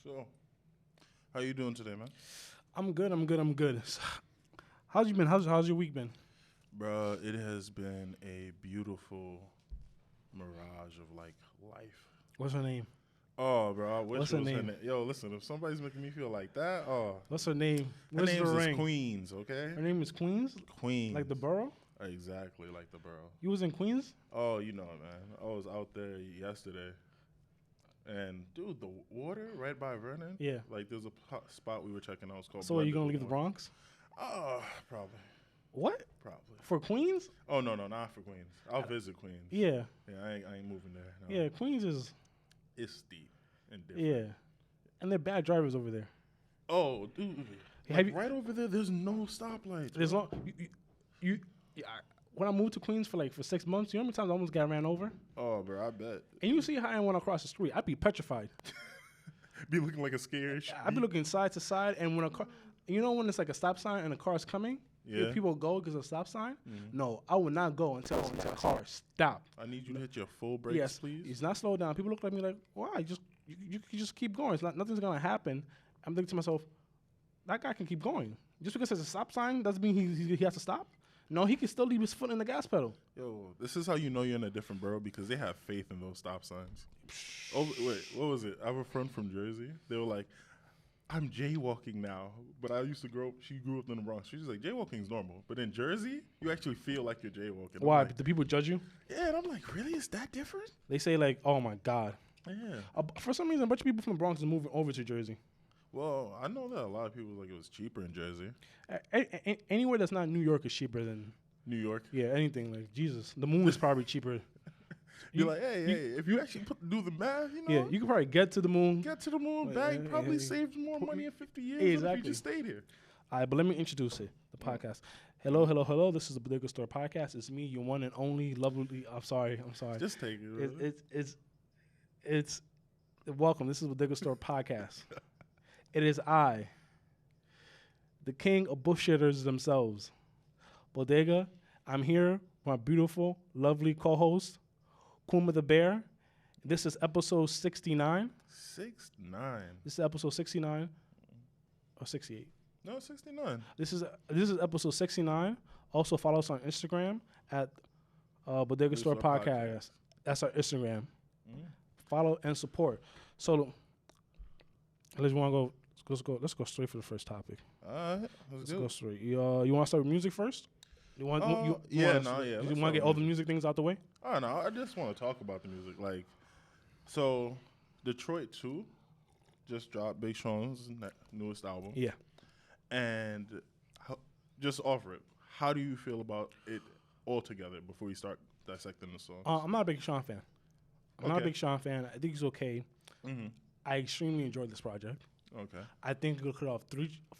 So, how you doing today, man? I'm good. How's you been? How's your week been? Bro, it has been a beautiful mirage of like life. What's her name? Oh, bro, I wish What's it her was her name? name. Yo, listen, if somebody's making me feel like that, oh, What's her name? her Where's name the is ring? Queens, okay? Her name is Queens, Queens, like the borough. exactly like the borough. You was in Queens? Oh, you know it, man. I was out there yesterday, and dude, the water right by Vernon. Yeah. Like there's a spot we were checking out. It's called. So are you gonna Blended leave the Water. Bronx? Oh, probably. What? Probably. For Queens? Oh no, not for Queens. I'll visit Queens. Yeah. Yeah, I ain't moving there. No. Yeah. Queens is. It's steep and different. Yeah. And they're bad drivers over there. Oh, dude. Have Like, you- right over there, there's no stoplights. There's long. When I moved to Queens for 6 months, you know how many times I almost got ran over? Oh, bro, I bet. And you see how I am when I cross the street. I'd be petrified. Be looking like a scared. I'd be looking side to side, and when a car, you know, when it's like a stop sign and a car's coming, Yeah. people go because of a stop sign. No, I would not go until the car stopped. I need you to hit your full brakes, Yes, please. it's not slow down. People look at me like, why? You just keep going. It's not nothing's gonna happen. I'm thinking to myself, that guy can keep going. Just because there's a stop sign doesn't mean he has to stop. No, he can still leave his foot in the gas pedal. Yo, this is how you know you're in a different borough because they have faith in those stop signs. Oh, wait, what was it? I have a friend from Jersey. They were like, I'm jaywalking now, but I used to grow up. She grew up in the Bronx. She's like, jaywalking's normal, but in Jersey, you actually feel like you're jaywalking. Why? I'm like, Do people judge you? yeah, and I'm like, really? Is that different? They say like, oh my God. Yeah. For some reason, a bunch of people from the Bronx are moving over to Jersey. Well, I know that a lot of people like it was cheaper in Jersey, Anywhere that's not New York is cheaper than New York. anything. Like Jesus, the moon is probably cheaper. You're like, hey, if you actually do the math, you know, Yeah, you could probably get to the moon. get to the moon, Like, back, probably yeah. saved more money in 50 years than if Exactly. you just stayed here. All right, but let me introduce it, the podcast. Hello. This is the Bodega Store podcast. It's me, your one and only lovely. I'm sorry. Just take it. It's welcome. This is the Bodega Store podcast. It is I, the king of bullshitters themselves, Bodega. I'm here with my beautiful, lovely co-host, Kuma the Bear. This is episode 69. 69. This is episode 69 or 68. No, 69. This is episode 69. Also follow us on Instagram at Bodega Store Podcast. That's our Instagram. Follow and support. So let's go straight for the first topic. All right, Let's go straight. You want to start with music first? You want yeah. You Let's want to start get all with the music things out the way? I don't know. I just want to talk about the music. Like, so Detroit 2 just dropped Big Sean's newest album. Yeah. And just offer it. How do you feel about it altogether before you start dissecting the song? I'm not a big Sean fan. I'm not a Okay. big Sean fan. I think he's okay. Mm-hmm. I extremely enjoyed this project. Okay. I think it could have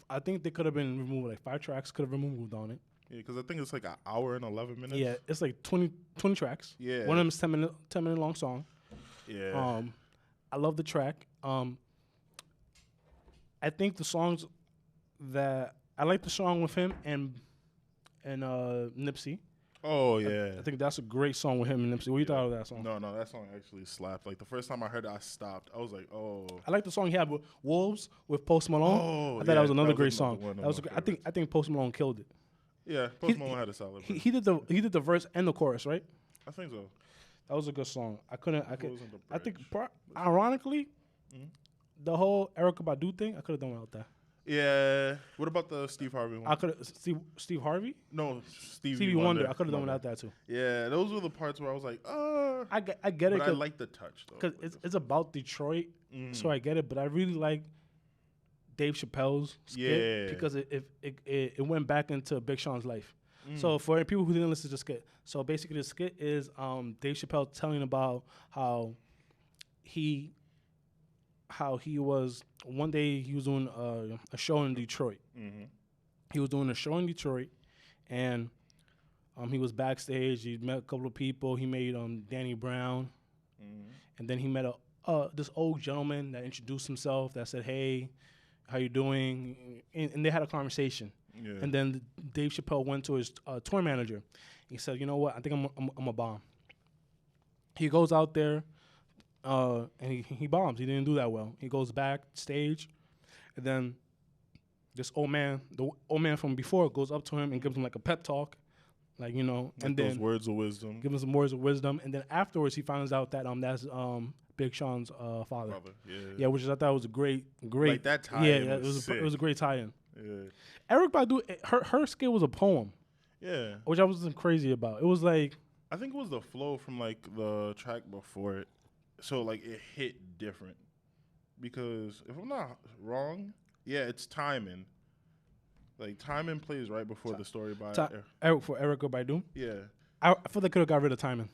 I think they could have been removed like 5 tracks. Could have been removed on it. Yeah, because I think it's like an hour and 11 minutes. Yeah, it's like 20 tracks. Yeah. One of them is 10 minute long song. Yeah. I love the track. I think the songs that I like the song with him and Nipsey. Oh, yeah. I think that's a great song with him and Nipsey. What do you thought of that song? No, that song actually slapped. Like, the first time I heard it, I stopped. I was like, oh. I like the song he had with Wolves with Post Malone. Oh, I thought yeah, that was another great another song. one of That was my I think Post Malone killed it. Yeah, Post Malone had a solid verse. He did the verse and the chorus, right? I think so. That was a good song. I think bridge. ironically, the whole Erykah Badu thing, I could have done without that. Yeah. What about the Steve Harvey one? I could have Steve Harvey, No, Stevie Wonder. I could have done without that too. Yeah, those were the parts where I was like, I get it but I like the touch though. because it's about Detroit, so I get it. But I really like Dave Chappelle's skit because it went back into Big Sean's life. So for people who didn't listen to the skit, so basically the skit is Dave Chappelle telling about how he was one day he was doing a show in Detroit. He was doing a show in Detroit, and he was backstage. He met a couple of people. He made Danny Brown, and then he met this old gentleman that introduced himself. That said, "Hey, how you doing?" And they had a conversation. Yeah. And then Dave Chappelle went to his tour manager. He said, "You know what? I think I'm a bomb." He goes out there. and he bombs. He didn't do that well. He goes backstage, and then this old man, the old man from before, goes up to him and gives him like a pep talk, like, you know, like and those then words of wisdom. give him some words of wisdom, and then afterwards he finds out that that's Big Sean's father. Yeah, which I thought was a great. Like that tie-in was it was a great tie-in. Yeah. Eric Badu, her skill was a poem. Yeah. Which I wasn't crazy about. It was like, I think it was the flow from like the track before it. So like it hit different. Because if I'm not wrong, yeah, it's timing. Like timing plays right before the story by for Erykah Badu. Yeah. I feel they could have got rid of timing.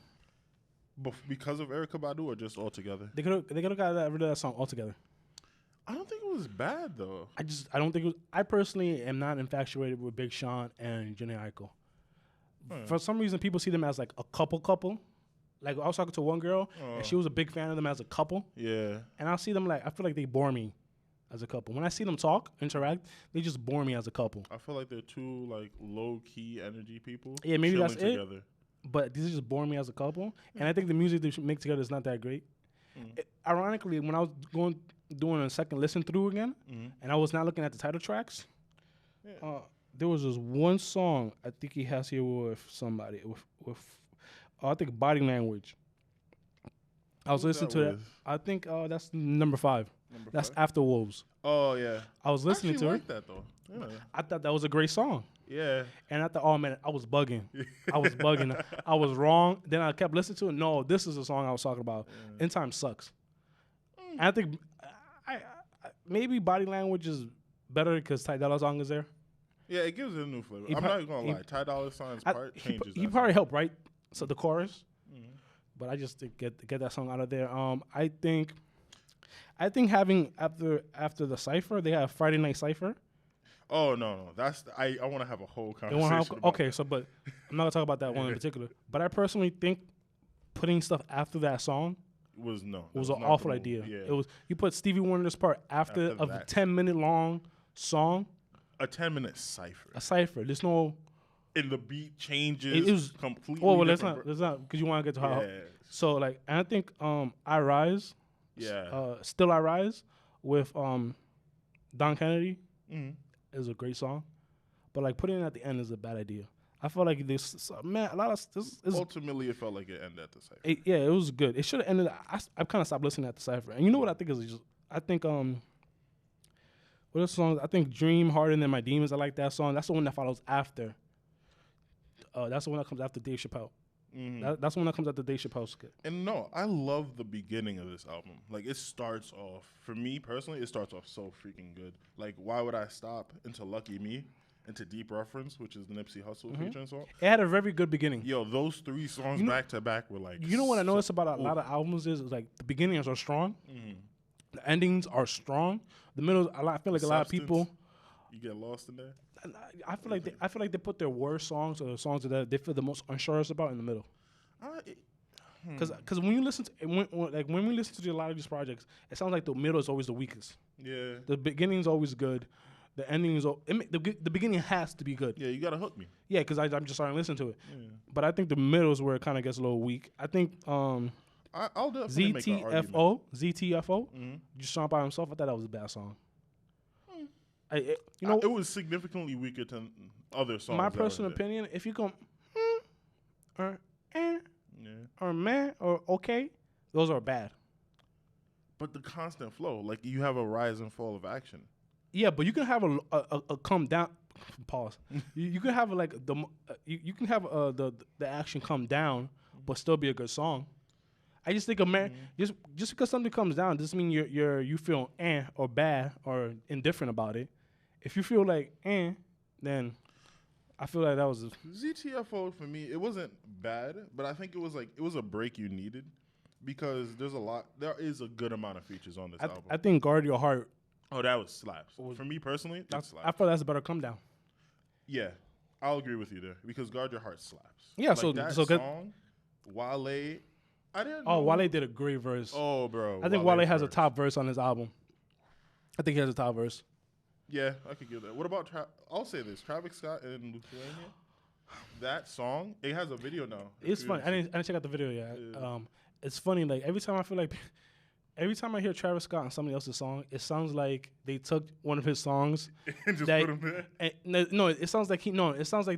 Because of Erykah Badu or just altogether? They could have got rid of that song altogether. I don't think it was bad though. I don't think it was. I personally am not infatuated with Big Sean and Jhené Aiko. For some reason, people see them as like a couple. Like I was talking to one girl, and she was a big fan of them as a couple. Yeah. And I see them like, I feel like they bore me as a couple. When I see them talk, interact, they just bore me as a couple. I feel like they're two like low key energy people. Yeah, maybe that's together. it. But these just bore me as a couple. And I think the music they make together is not that great. Ironically, when I was doing a second listen through again, and I was not looking at the title tracks, there was this one song I think he has here with somebody with I think Body Language. I was listening to that. I think that's number 5. That's After Wolves. Oh yeah. I was listening to it. I like that though. Yeah. I thought that was a great song. Yeah. And I thought, oh man, I was bugging. I was wrong. Then I kept listening to it. No, this is the song I was talking about. In Time Sucks. And I think I maybe Body Language is better because Ty Dolla $ign is there. Yeah, it gives it a new flavor. I'm not gonna lie. Ty Dolla $ign's part changes. He probably helped, right? So the chorus. But I just get that song out of there. I think having after the Cypher, they have Friday Night Cypher. Oh no, that's I want to have a whole conversation. Okay, so but I'm not gonna talk about that one in particular. But I personally think putting stuff after that song was an awful idea. Yeah. It was, you put Stevie Wonder's part after a 10-minute long song. A 10-minute cipher. A cipher. There's no. And the beat changes. It was completely. Well, let's not because you want to get to how. Yeah. So like, and I think I Rise. Yeah. Still I Rise with Don Kennedy is a great song, but like putting it at the end is a bad idea. I feel like this man a lot of this. Ultimately, it felt like it ended at the cipher. It was good. It should have ended. I kind of stopped listening at the cipher, and you know what I think is just. I think what are the songs? I think Dream Harder Than My Demons. I like that song. That's the one that follows after. That's the one that comes after Dave Chappelle. That's the one that comes after Dave Chappelle skit. And no, I love the beginning of this album. Like it starts off, for me personally, it starts off so freaking good. Like Why Would I Stop into Lucky Me, into Deep Reference, which is the Nipsey Hussle featuring song. It had a very good beginning. Yo, those 3 songs back to back were like. You know what I noticed about a lot of albums is like the beginnings are strong, the endings are strong, the middle. I feel like a lot of people. You get lost in there. I feel like they put their worst songs or the songs that they feel the most unsure about in the middle. Because when you listen to when we listen to a lot of these projects, it sounds like the middle is always the weakest. Yeah. The beginning is always good. The ending is the beginning has to be good. Yeah, you gotta hook me. Yeah, because I'm just starting to listen to it. Yeah. But I think the middle is where it kind of gets a little weak. I think I'll definitely make an argument. ZTFO, just Sean by himself. I thought that was a bad song. It was significantly weaker than other songs. My personal opinion, if you go or man or okay, those are bad. But the constant flow, like you have a rise and fall of action. Yeah, but you can have a come down. Pause. you can have like you can have the action come down, but still be a good song. I just think a man just because something comes down doesn't mean you feel or bad or indifferent about it. If you feel like then I feel like that was ZTFO for me. It wasn't bad, but I think it was a break you needed because there is a good amount of features on this album. I think Guard Your Heart. Oh, that was slaps. For me personally, that slaps. I feel that's a better come down. Yeah, I'll agree with you there because Guard Your Heart slaps. Yeah, like so that song, Wale. I didn't. Oh, Wale did a great verse. Oh, bro. I think Wale has a top verse on his album. I think he has a top verse. Yeah, I could give that. What about I'll say this: Travis Scott and Lithuania. That song, it has a video now. It's funny. I didn't check out the video yet. Yeah. it's funny. Like every time I hear Travis Scott on somebody else's song, it sounds like they took one of his songs and just put him there. It sounds like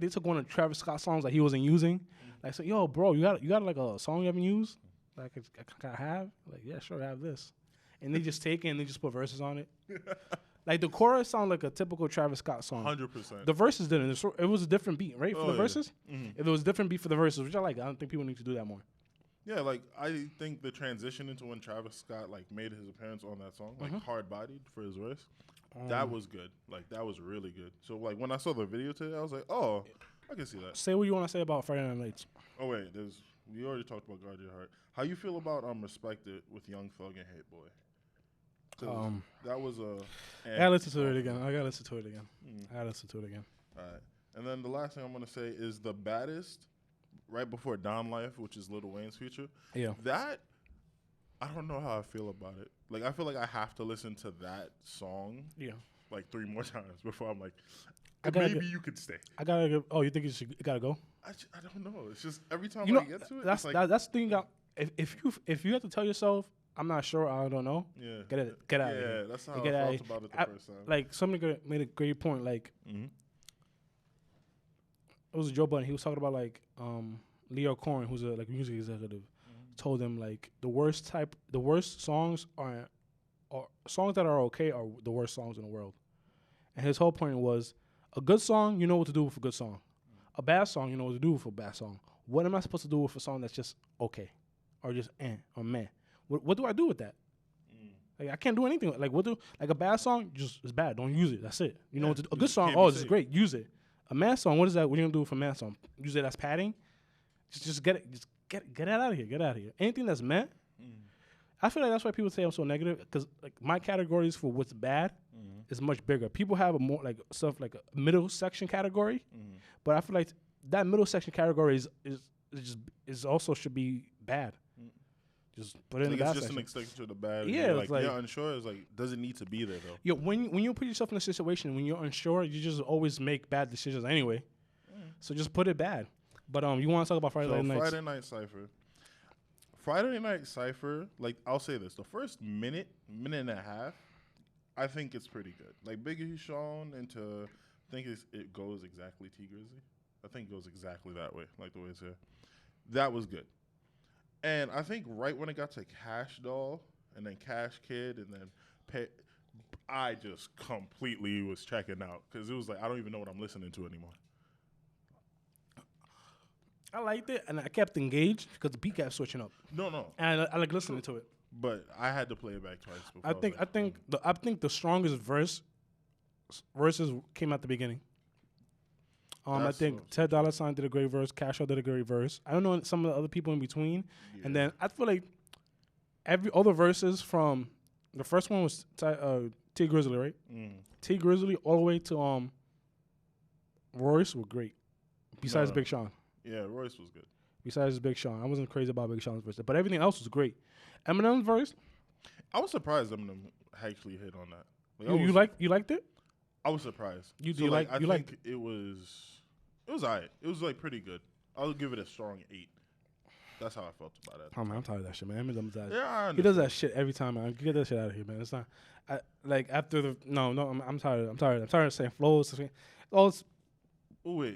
they took one of Travis Scott's songs that he wasn't using. Like, so, yo, bro, you got like a song you haven't used? Like, can I have? Like, yeah, sure, I have this. And they just take it and they just put verses on it. Like the chorus sound like a typical Travis Scott song. 100%. The verses didn't. It was a different beat, right, for the verses. Mm-hmm. If it was a different beat for the verses, which I like, I don't think people need to do that more. Yeah, like I think the transition into when Travis Scott like made his appearance on that song, like hard bodied for his verse, that was good. Like that was really good. So like when I saw the video today, I was like, oh, I can see that. Say what you want to say about Friday Night Lights. Oh wait, we already talked about Guard Your Heart. How you feel about Respected with Young Thug and Hit Boy? That was I gotta listen to it again. I gotta listen to it again. All right, and then the last thing I'm gonna say is the baddest. Right before Down Life, which is Lil Wayne's feature. Yeah. That, I don't know how I feel about it. Like, I feel like I have to listen to that song like 3 more times before I'm like, maybe you could stay. I gotta go. Oh, you think it gotta go? I don't know. It's just every time I get to it, that's the thing. If you have to tell yourself, I'm not sure, I don't know. Yeah. Get out of here. Yeah, that's how I felt about it the first time. Like, somebody made a great point. Like, it was Joe Budden. He was talking about like Leo Cohen, who's a music executive, told him like the worst songs are songs that are okay are the worst songs in the world. And his whole point was a good song, you know what to do with a good song. A bad song, you know what to do with a bad song. What am I supposed to do with a song that's just okay, or just or meh? What do I do with that? Like I can't do anything. Like a bad song just is bad. Don't use it. That's it. You know, a good song. Oh, this is great. Use it. A mad song, what is that? What are you gonna do with a mad song? Use it as padding? Just get it. Just get it out of here. Get out of here. Anything that's mad, I feel like that's why people say I'm so negative, because like my categories for what's bad is much bigger. People have a more like stuff like a middle section category, but I feel like that middle section category is also should be bad. Just put it in the bad section. It's just an extension to the bad. Yeah, like you're unsure. It's like doesn't need to be there though. Yeah, when you put yourself in a situation when you're unsure, you just always make bad decisions anyway. So just put it bad. But you want to talk about Friday Night Cypher? Friday Night Cypher. Like I'll say this: the first minute and a half, I think it's pretty good. Like Biggie Sean into, I think it goes exactly T Grizzly. I think it goes exactly that way, like the way it's here. That was good. And I think right when it got to Cash Doll and then Cash Kid and then I just completely was checking out because it was like I don't even know what I'm listening to anymore. I liked it and I kept engaged because the beat kept switching up. No. And I like listening to it. But I had to play it back twice. I think the strongest verses came at the begining. I think Ted Dolla $ign did a great verse. Cash Doll did a great verse. I don't know some of the other people in between. Yeah. And then I feel like every other verses from the first one was T Grizzly, right? T Grizzly all the way to Royce were great. Besides Big Sean. Yeah, Royce was good. Besides Big Sean. I wasn't crazy about Big Sean's verse. But everything else was great. Eminem's verse. I was surprised Eminem actually hit on that. Like, you liked it? I was surprised. I think it was alright. It was like pretty good. I'll give it a strong 8. That's how I felt about it. Oh man, I'm tired of that shit, man. Eminem's that. Yeah, he does that shit every time, man. Get that shit out of here, man. It's not. I'm tired. I'm tired of saying flows. It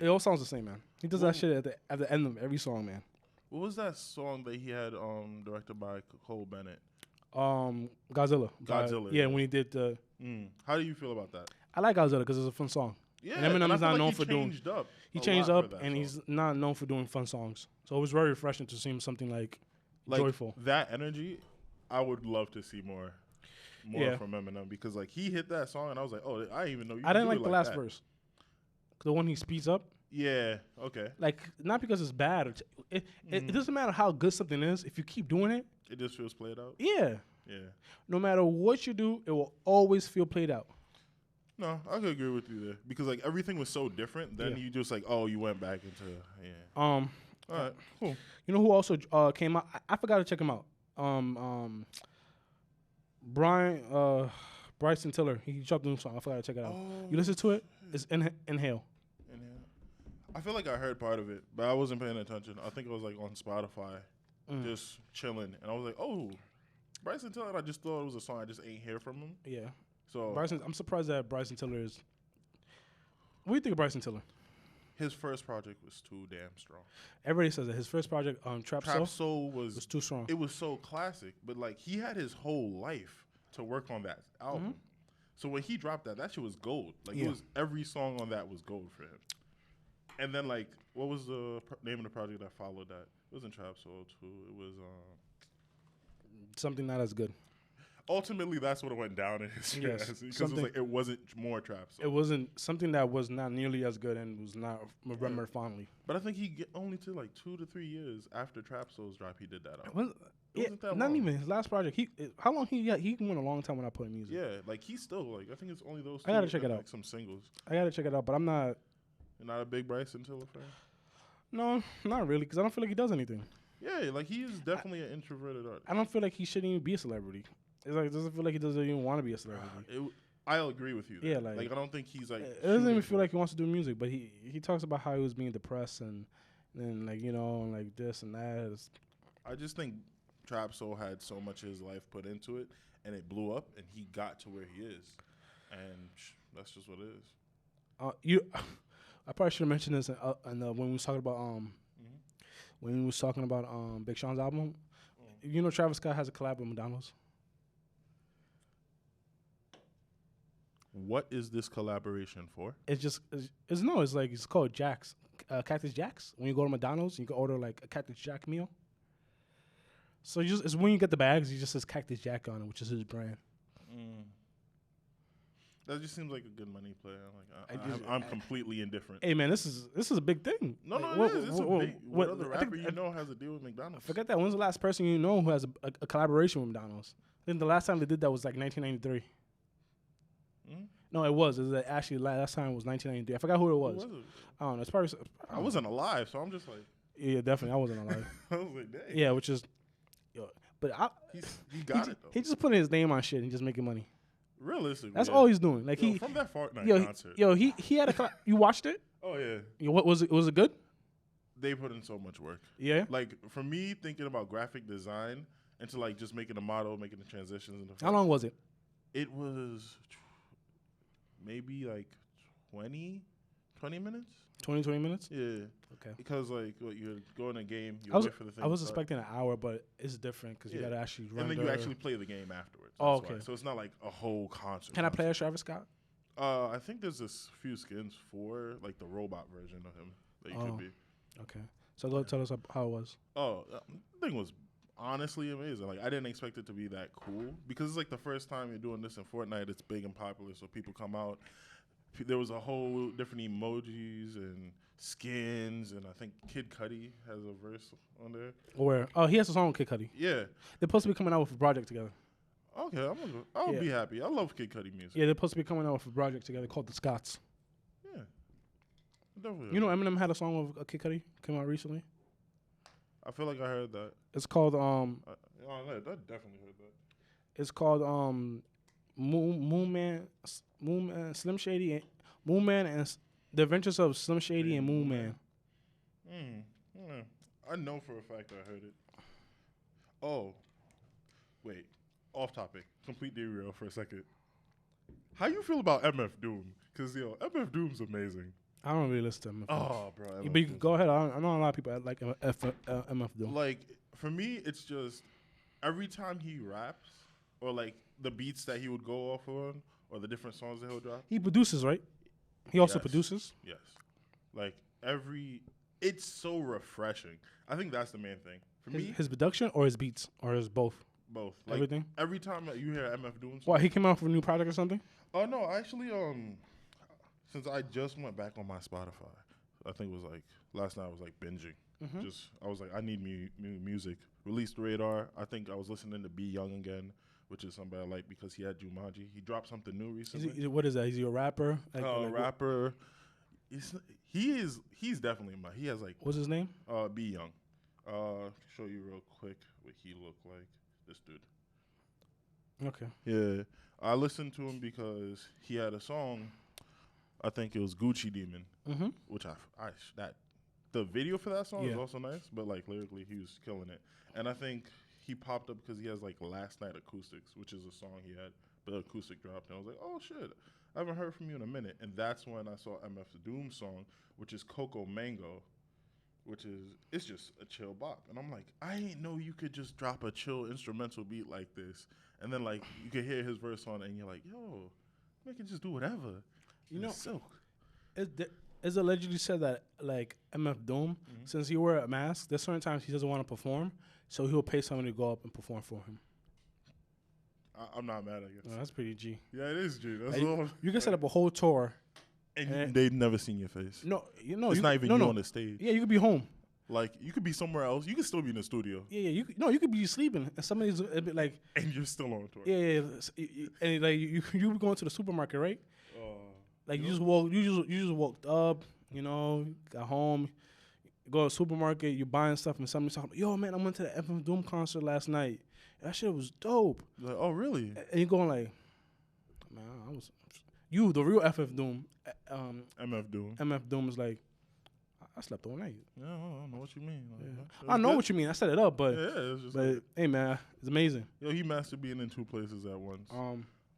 all sounds the same, man. He does that shit at the end of every song, man. What was that song that he had directed by Cole Bennett? Godzilla. Yeah, when he did the. How do you feel about that? I like Godzilla because it's a fun song. Yeah, and Eminem's not known for doing. He changed up, and he's not known for doing fun songs. So it was very refreshing to see him something like joyful. That energy, I would love to see more from Eminem because like he hit that song and I was like, oh, I didn't even know you. I didn't like the last verse, the one he speeds up. Yeah. Okay. Like not because it's bad. It doesn't matter how good something is. If you keep doing it, it just feels played out. Yeah. Yeah. No matter what you do, it will always feel played out. No, I could agree with you there because like everything was so different. Then you just like, oh, you went back into All right, cool. You know who also came out? I forgot to check him out. Bryson Tiller. He dropped a new song. I forgot to check it out. You listen to it? It's Inhale. I feel like I heard part of it, but I wasn't paying attention. I think it was like on Spotify just chilling, and I was like, oh, Bryson Tiller. I just thought it was a song. I just ain't hear from him. Yeah. So I'm surprised that Bryson Tiller is. What do you think of Bryson Tiller? his first project was too damn strong. Everybody says that his first project, Trap Soul, was too strong. It was so classic, but like he had his whole life to work on that album. So when he dropped that shit was gold. Like it was every song on that was gold for him. And then like, what was the name of the project that followed that? It wasn't Trap Soul too. It was something not as good. Ultimately, that's what it went down in history because it was like it wasn't more Trap Soul. It wasn't something that was not nearly as good and was not remembered fondly. But I think he only took like 2 to 3 years after Trap Soul's drop. He did that album. It wasn't that long. Not even his last project. How long he went a long time without putting music. Yeah, like he's still like I think it's only those. Two I gotta check it out. Like some singles. I gotta check it out, but I'm not. You're not a big Bryson Tiller fan? No, not really, because I don't feel like he does anything. Yeah, like he is definitely an introverted artist. I don't feel like he shouldn't even be a celebrity. It's like it doesn't feel like he doesn't even want to be a celebrity. I'll agree with you. Yeah, like I don't think he's like. It doesn't even feel like he wants to do music, but he talks about how he was being depressed and like like this and that. I just think Trap Soul had so much of his life put into it, and it blew up, and he got to where he is, and that's just what it is. I probably should have mentioned this when we was talking about when we was talking about Big Sean's album. You know, Travis Scott has a collab with McDonald's. What is this collaboration for? It's called Jack's, Cactus Jack's. When you go to McDonald's, you can order like a Cactus Jack meal. So it's when you get the bags, he just says Cactus Jack on it, which is his brand. That just seems like a good money play. I'm completely indifferent. Hey man, this is a big thing. No, it is. It's a big. What other rapper has a deal with McDonald's? Forget that. When's the last person you know who has a collaboration with McDonald's? I think the last time they did that was like 1993. No, it was. Actually last time was 1993. I forgot who it was. Who was it? I don't know. It's probably. I wasn't alive, so I'm just like. Yeah, definitely. I wasn't alive. I was like, dang. Yeah, which is. But he got it though. He just putting his name on shit and just making money. Realistically, that's all he's doing. Like from that Fortnite concert. He had a. You watched it? Oh yeah. What was it? Was it good? They put in so much work. Yeah. Like for me, thinking about graphic design into like just making a model, making the transitions. And how long was it? It was maybe like 20 minutes. 20 minutes? Yeah. Okay. Because like you're going a game, you wait for the thing. I was expecting an hour, but it's different because you got to actually run. And then you actually play the game afterwards. Okay. So it's not like a whole concert. Can I play as Travis Scott? I think there's this few skins for like the robot version of him that you could be. Okay. So go tell us how it was. Oh, the thing was honestly amazing. Like I didn't expect it to be that cool because it's like the first time you're doing this in Fortnite. It's big and popular, so people come out. There was a whole different emojis and skins, and I think Kid Cudi has a verse on there. Where? Oh, he has a song with Kid Cudi. Yeah. They're supposed to be coming out with a project together. Okay, I'll be happy. I love Kid Cudi music. Yeah, they're supposed to be coming out with a project together called The Scots. Yeah. Definitely. You know Eminem had a song with Kid Cudi came out recently? I feel like I heard that. It's called I definitely heard that. It's called Moon Man, Slim Shady, Moon Man and The Adventures of Slim Shady and Moon Man. I know for a fact I heard it. Oh, wait. Off topic. Complete derail for a second. How you feel about MF Doom? Because, MF Doom's amazing. I don't really listen to MF Doom. Oh, bro. But you can go ahead. I know a lot of people like MF Doom. Like, for me, it's just every time he raps or, like, the beats that he would go off on or the different songs that he'll drop. He produces, right? He also produces? Yes. Like, it's so refreshing. I think that's the main thing. For me. His production or his beats? Or his both? Both. Like, everything? Every time that you hear MF doing something. What, he came out with a new project or something? Oh, no. Actually, since I just went back on my Spotify, I think it was like, last night I was like binging. I was like, I need new music. Released Radar. I think I was listening to Be Young again, which is somebody I like because he had Jumanji. He dropped something new recently. What is that? Is he a rapper? Rapper. He's definitely he has like. What's his name? Be Young. Show you real quick what he looked like. This dude. Okay. Yeah, I listened to him because he had a song. I think it was Gucci Demon, which that the video for that song is Yeah. also nice, but like lyrically, he was killing it. And I think he popped up because he has like Last Night Acoustics, which is a song he had, but the acoustic dropped, and I was like, oh shit, I haven't heard from you in a minute. And that's when I saw MF Doom song, which is Coco Mango, which is it's just a chill bop. And I'm like, I ain't know you could just drop a chill instrumental beat like this, and then like you could hear his verse on it, and you're like, yo, man can just do whatever. You know, silk. It's allegedly said that like MF Doom, since he wear a mask, there's certain times he doesn't want to perform, so he'll pay somebody to go up and perform for him. I'm not mad, I guess. Oh, that's pretty G. Yeah, it is G. That's Like, all. you can set up a whole tour. And they've never seen your face. No, It's you not even you on the stage. Yeah, you could be home. Like you could be somewhere else. You could still be in the studio. Yeah, you could be sleeping, and somebody's a bit like, And you're still on tour. yeah, and like you be going to the supermarket, right? Like you just walked up, got home, go to the supermarket, you're buying stuff, and somebody's talking, yo, man, I went to the FM Doom concert last night. That shit was dope. Like, oh, really? And you're going like, man, you, the real FF Doom. MF Doom. MF Doom is like, I slept all night. Yeah, I don't know what you mean. Like, I know what you mean. I set it up, but yeah, it's just but like, hey, man, it's amazing. yo, he mastered being in two places at once.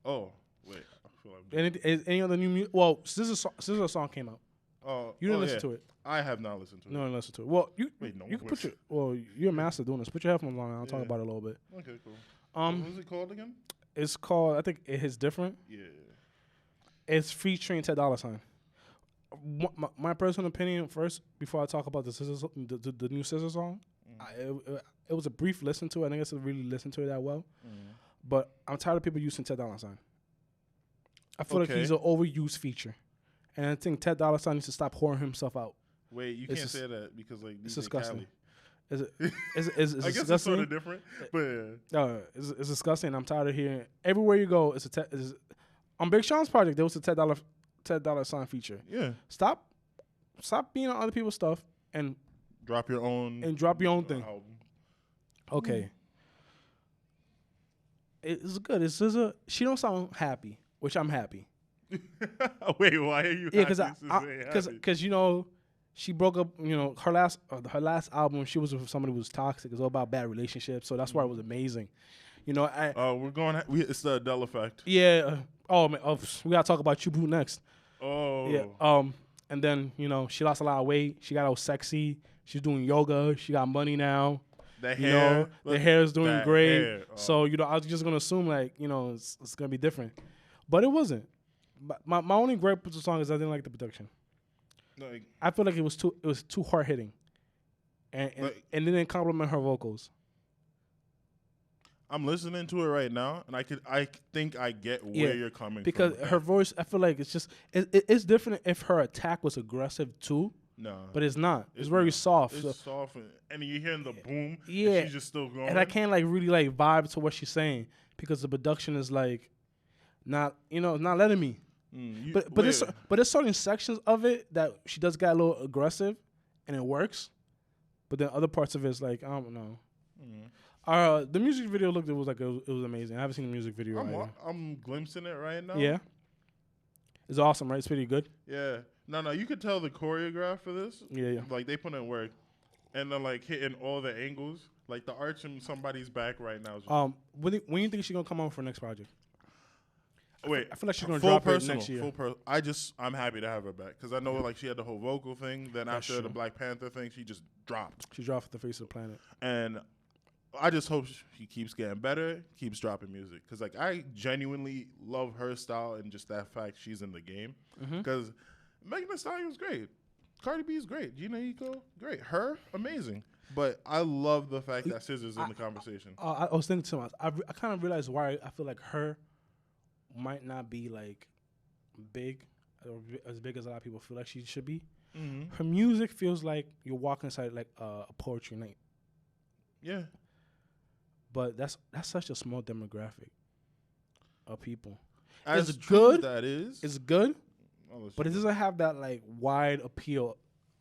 Oh, wait, I feel like Any other new music? Well, SZA song came out. You didn't listen to it. I have not listened to it. No, listen to it. Well, you can wait. put you're a master doing this. Put your headphones on. And I'll talk about it a little bit. Okay, cool. What is it called again? It's called. I think it is different. Yeah. It's featuring Ted Dolla $ign. My personal opinion first, before I talk about the new SZA song, it was a brief listen to it. I think I didn't really listen to it that well. But I'm tired of people using Ted Dolla $ign. I feel like he's an overused feature. And I think Ted Dolla $ign needs to stop whoring himself out. Wait, you can't say that because like it's DJ disgusting. Cali. It's I guess disgusting. it's sort of different, but yeah. It's disgusting. I'm tired of hearing everywhere you go. On Big Sean's project, there was a Ted Dolla $ign feature. Yeah. Stop being on other people's stuff and drop your own thing. Album. Okay. It's good. It's SZA. She don't sound happy, which I'm happy. Wait, why are you? Yeah, because she broke up. Her last album, she was with somebody who was toxic. It was all about bad relationships. So that's why it was amazing. It's the Adele effect. Yeah. Man. We gotta talk about Chubu next. Oh. Yeah. And then she lost a lot of weight. She got all sexy. She's doing yoga. She got money now. The hair. The hair is doing great. Hair. Oh. So I was just gonna assume it's gonna be different, but it wasn't. My only gripe with the song is I didn't like the production. Like, I feel like it was too hard hitting, and it didn't compliment her vocals. I'm listening to it right now, and I think I get where you're coming because from. her voice, I feel like it's just it's different if her attack was aggressive too. No, but it's not. It's very soft. It's soft, and you're hearing the boom. Yeah, and she's just still going. And I can't really vibe to what she's saying because the production is not letting me. But there's certain sections of it that she does get a little aggressive, and it works. But then other parts of it is like I don't know. The music video it was amazing. I haven't seen the music video. I'm glimpsing it right now. Yeah, it's awesome, right? It's pretty good. Yeah, no, you could tell the choreograph for this. Yeah. Like they put in work, and then like hitting all the angles, like the arch in somebody's back right now. When do you think she's gonna come on for next project? Wait, I feel like she's gonna drop it next year. I'm happy to have her back because I know like she had the whole vocal thing. Then after the Black Panther thing, she just dropped. She dropped the face of the planet. And I just hope she keeps getting better, keeps dropping music because like I genuinely love her style and just that fact she's in the game. Because Megan Thee Stallion was great, Cardi B is great, Gina Eco great, her amazing. But I love the fact that SZA's in the conversation. I was thinking to myself, I kind of realized why I feel like her might not be like big or as big as a lot of people feel like she should be. Her music feels like you're walking inside like a poetry night. Yeah, but that's such a small demographic of people. As it's true good. That is, it's good, but it doesn't have that like wide appeal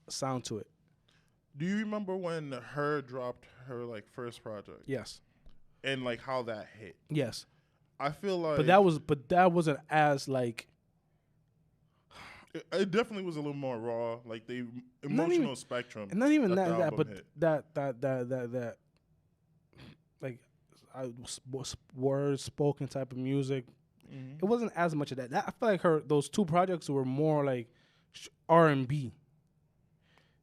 sound to it. Do you remember when H.E.R dropped her like first project? Yes. And like how that hit? Yes. I feel like, but that wasn't as like. It definitely was a little more raw, like the Not emotional even- spectrum. And not even the that, album but hit. that like words spoken type of music. It wasn't as much of that. I feel like those two projects were more like R&B.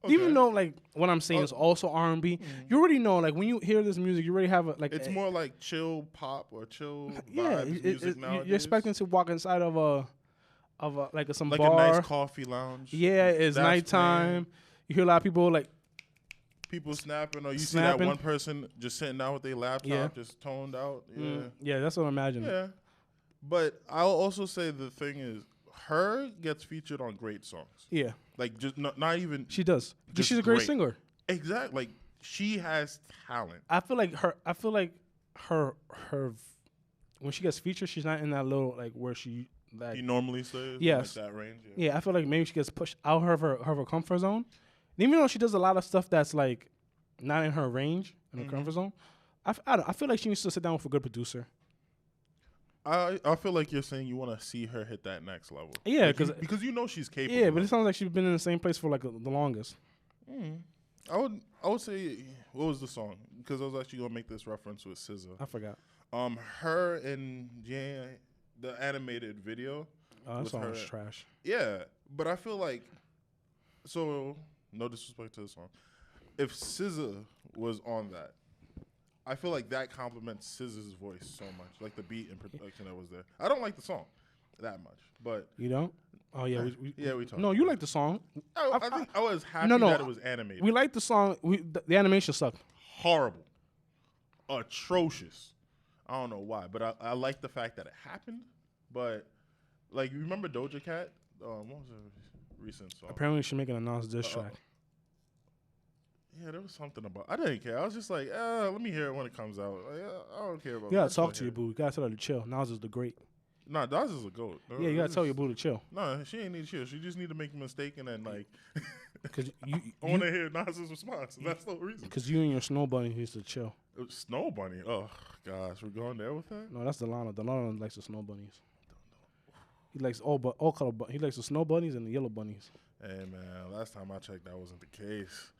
Okay. Even though like what I'm saying is also R&B, you already know like when you hear this music, you already have It's more like chill pop or chill yeah. vibes music nowadays. You're expecting to walk inside of a some like bar. a nice coffee lounge. Yeah, it's That's nighttime. playing. You hear a lot of people like People snapping, or you see Snapping. that one person just sitting down with their laptop, Yeah. just toned out. Yeah, yeah, that's what I'm imagining. yeah. But I'll also say the thing is, her gets featured on great songs. Yeah, Like just not even she does. Because just she's a great great. singer. Exactly. Like she has talent. I feel like her when she gets featured, she's not in that little like where she like He normally says, Yes. like that range. Yeah. yeah. I feel like maybe she gets pushed out of her comfort zone. And even though she does a lot of stuff that's like not in her range in her comfort zone, I feel like she needs to sit down with a good producer. I feel like you're saying you want to see her hit that next level. Yeah, Like, because because you know she's capable. yeah, but of it sounds like she's been in the same place for like the longest. I would say, what was the song? Because I was actually gonna make this reference with SZA. I forgot. Her and the animated video. Oh, that with song was her- trash. Yeah, but I feel like, so no disrespect to the song, if SZA was on that, I feel like that complements SZA's voice so much, like the beat and production that was there. I don't like the song that much, but You don't? Oh yeah, we talked. No, you like the song. I think I was happy No, that it was animated. We like the song. The animation sucked. Horrible, atrocious. I don't know why, but I like the fact that it happened. But like, you remember Doja Cat? What was a recent song? Apparently, she's making a Nas diss track. Yeah, there was something about. I didn't care. I was just like, let me hear it when it comes out. Like, I don't care about. You gotta I just talk wanna to your hear it. boo. You gotta tell her to chill. Nas is the great. Nah, Nas is a goat. Yeah, you gotta tell your boo to chill. No, she ain't need to chill. She just need to make a mistake and then like. Cause I want to hear Nas's response. That's the reason. Cause you and your snow bunny used to chill. Snow Bunny. Oh gosh, we're going there with that. No, that's Delano. Delano likes the snow bunnies. He likes all color. He likes the snow bunnies and the yellow bunnies. Hey man, last time I checked, that wasn't the case.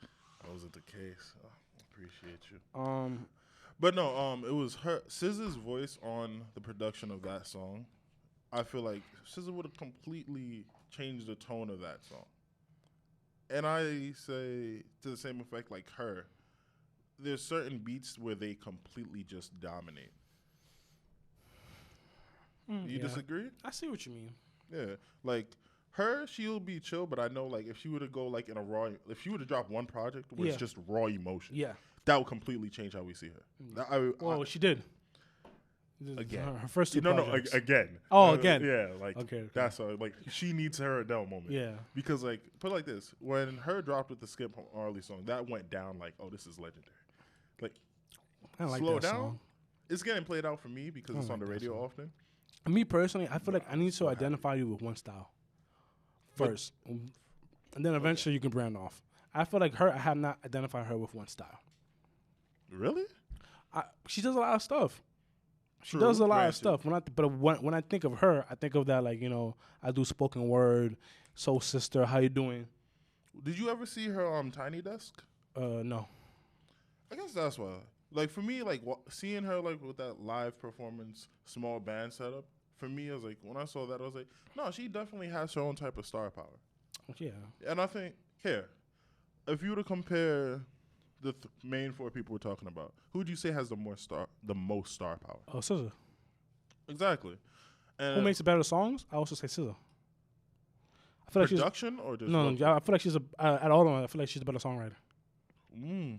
That wasn't the case. Oh, appreciate you. But no, it was SZA's voice on the production of that song. I feel like SZA would have completely changed the tone of that song. And I say to the same effect, like her, there's certain beats where they completely just dominate. You disagree? I see what you mean. Yeah, like her, she'll be chill, but I know like if she were to go like in a raw, if she were to drop one project where it's just raw emotion, that would completely change how we see her. Well, she did. Again. Her first two projects. again. Oh, again. Yeah, like Okay. that's like she needs her Adele moment. Yeah. Because like put it like this, when her dropped with the Skip Marley song, that went down like, oh, this is legendary. Like, I like slow that down. song. It's getting played out for me because it's like on the that radio song. often. Me personally, I feel like I need to identify you with one style first, and then eventually you can brand off. I feel like I have not identified her with one style. Really? She does a lot of stuff. She True, does a lot granted. of stuff. When I think of her, I think of that like I do spoken word, soul sister. How you doing? Did you ever see her on Tiny Desk? No. I guess that's why. Like for me, like seeing her like with that live performance, small band setup. For me, I was like, when I saw that, I was like, no, she definitely has her own type of star power. Yeah. And I think if you were to compare the main four people we're talking about, who would you say has the most star power? Oh, SZA. Exactly. And Who makes the better songs? I also say SZA. I feel like production or just no. vocal? I feel like she's at all. I feel like she's a better songwriter. I don't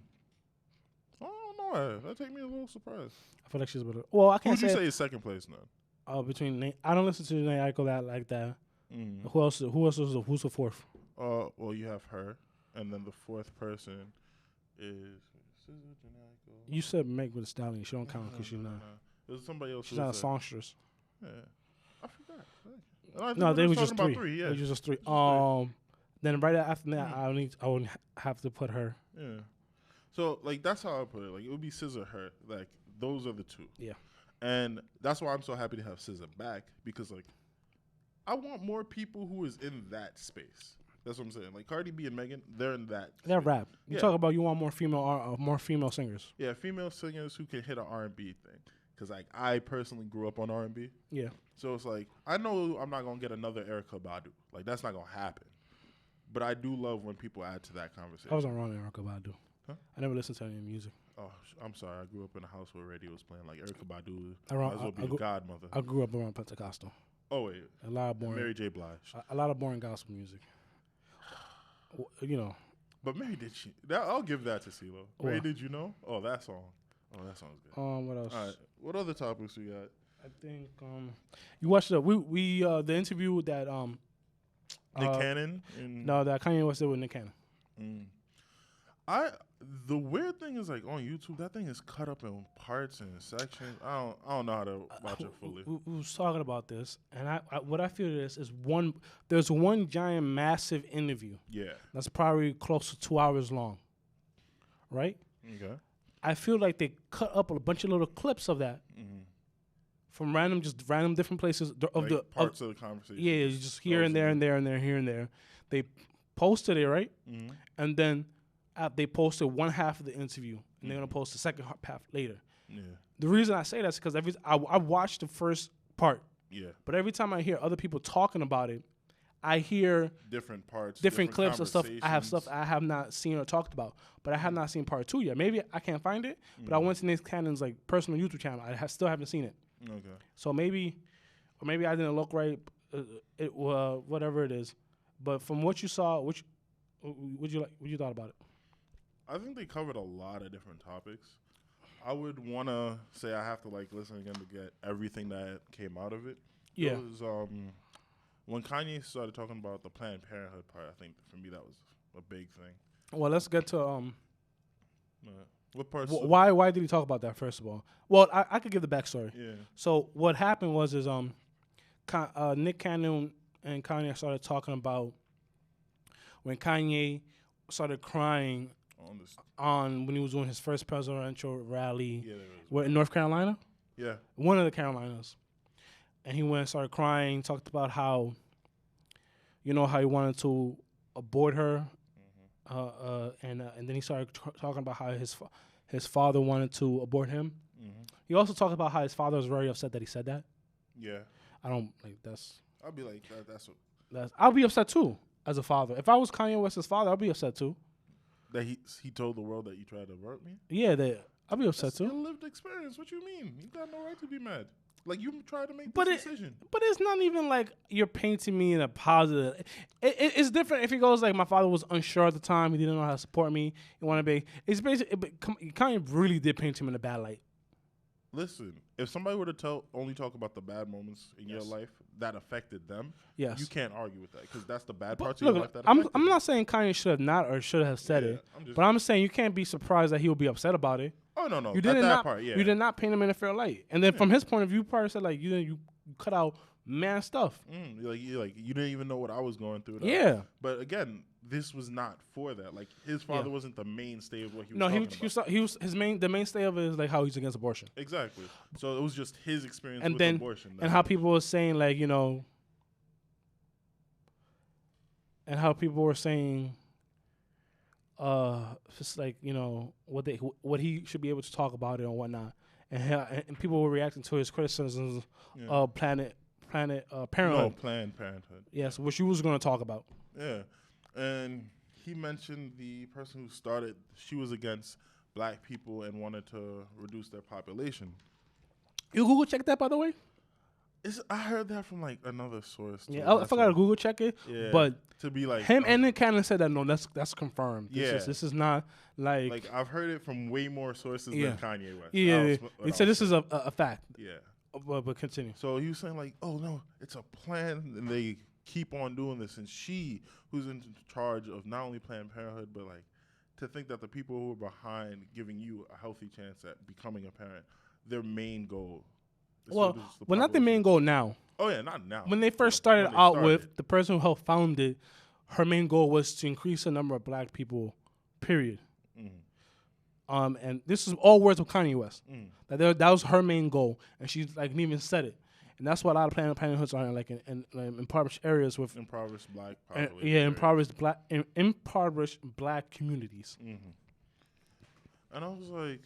know. That take me a little surprised. I feel like she's better. Well, I Who can't would you say is second place now? Between Nate, I don't listen to Nate Eichel like that. Who else? Who's the fourth? Well, you have her, and then the fourth person is You said Meg with a Stallion. She don't count because she's not. There's somebody else. She's not a songstress. Yeah, I forgot. No, they were was just talking three. about yeah. They was just three. Then right after that, I would have to put her. Yeah. So like that's how I put it. Like it would be SZA, her. Like those are the two. Yeah. And that's why I'm so happy to have SZA back because like I want more people who is in that space. That's what I'm saying. Like Cardi B and Megan, they're in that. They're space. rap. You talk about you want more female singers. Yeah, female singers who can hit an R&B thing. Because like I personally grew up on R&B. Yeah. So it's like I know I'm not gonna get another Erykah Badu. Like that's not gonna happen. But I do love when people add to that conversation. I wasn't wrong, Erykah Badu. Huh? I never listened to any music. Oh, I'm sorry. I grew up in a house where radio was playing. Like Erykah Badu Around- might as well be a godmother. I grew up around Pentecostal. Oh wait, A lot of boring. Mary J. Blige. A lot of boring gospel music. You know. But Mary did she? I'll give that to CeeLo. Mary, What? did you know? Oh, that song. Oh, that song's good. What else? All right. What other topics we got? I think you watched the the interview that Nick Cannon. No, that Kanye West did with Nick Cannon. The weird thing is like on YouTube, that thing is cut up in parts and sections. I don't know how to watch it fully. We was talking about this, and I what I feel is there's one giant massive interview. Yeah. That's probably close to 2 hours long. Right? Okay. I feel like they cut up a bunch of little clips of that from random different places of parts of the conversation. Yeah, just here and there and there and there, here and there. They posted it, right? And then they posted one half of the interview, and they're gonna post the second half later. Yeah. The reason I say that is because I watched the first part. Yeah. But every time I hear other people talking about it, I hear different parts, different clips of stuff. Stuff I have not seen or talked about, but I have not seen part 2 yet. Maybe I can't find it, but I went to Nick Cannon's like personal YouTube channel. I still haven't seen it. Okay. So maybe I didn't look right. Whatever it is, but from what you saw, what you thought about it? I think they covered a lot of different topics. I would want to say I have to like listen again to get everything that came out of it. Yeah. It was, when Kanye started talking about the Planned Parenthood part, I think for me that was a big thing. Well, let's get to what parts? Why did he talk about that first of all? Well, I could give the backstory. Yeah. So what happened was Nick Cannon and Kanye started talking about when Kanye started crying when he was doing his first presidential rally in North Carolina. Yeah. One of the Carolinas. And he went and started crying, talked about how he wanted to abort her. And then he started talking about how his father wanted to abort him. He also talked about how his father was very upset that he said that. Yeah. I don't like that's. I'll be like that's. I'll be upset too as a father. If I was Kanye West's father, I'd be upset too. That he told the world that you tried to avert me? Yeah, I'd be upset too. That's your lived experience. What you mean? You got no right to be mad. Like you tried to make this decision. But it's not even like you're painting me in a positive. It's different if he goes like my father was unsure at the time. He didn't know how to support me. He wanted to be. It's basically Kanye really did paint him in a bad light. Listen, if somebody were to only talk about the bad moments in your life that affected them, you can't argue with that because that's the bad parts of your life that affected I'm not saying Kanye should have not or should have said it, but I'm saying you can't be surprised that he would be upset about it. Oh no, you did not paint him in a fair light. And then from his point of view, probably said like you cut out man stuff. Like you didn't even know what I was going through. Yeah, but again, this was not for that. Like his father wasn't the mainstay of what he was. No, he was the mainstay of it is like how he's against abortion. Exactly. So it was just his experience with abortion. And how people were saying like and how people were saying, just like what he should be able to talk about it and whatnot, and people were reacting to his criticisms of Planned Parenthood. No, Planned Parenthood. Yes, which you was going to talk about. Yeah, and he mentioned the person who started. She was against black people and wanted to reduce their population. You Google check that, by the way. I heard that from like another source. Too. Yeah, I forgot to Google check it. Yeah, but to be like him and Nick Cannon said that no, that's confirmed. This is not like I've heard it from way more sources than Kanye West. Yeah, he said this is a fact. Yeah, but continue. So he was saying like, oh no, it's a plan, and they keep on doing this, and she, who's in charge of not only Planned Parenthood, but like to think that the people who are behind giving you a healthy chance at becoming a parent, their main goal. Well, not the main goal now. Oh yeah, not now. When they first started out with the person who helped found it, her main goal was to increase the number of black people. Period. And this is all words of Kanye West. That was her main goal, and she like didn't even said it. and that's why a lot of Planned Parenthoods are like in impoverished areas with Impoverished black impoverished black communities. Mm-hmm. And I was like,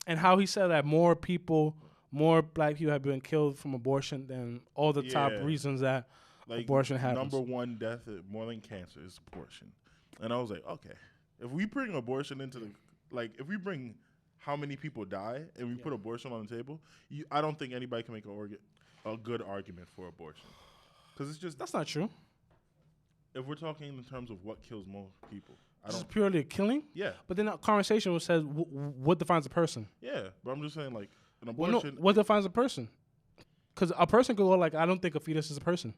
and how he said that more black people have been killed from abortion than all the top reasons that abortion happens. Number one death, more than cancer, is abortion. And I was like, okay, if we bring abortion into if we bring how many people die and we put abortion on the table, I don't think anybody can make a good argument for abortion. Because it's just... That's not true. If we're talking in terms of what kills more people. This is purely a killing? Yeah. But then that conversation says, what defines a person? Yeah, but I'm just saying, like, an abortion... Well, no, what defines a person? Because a person could go like, I don't think a fetus is a person.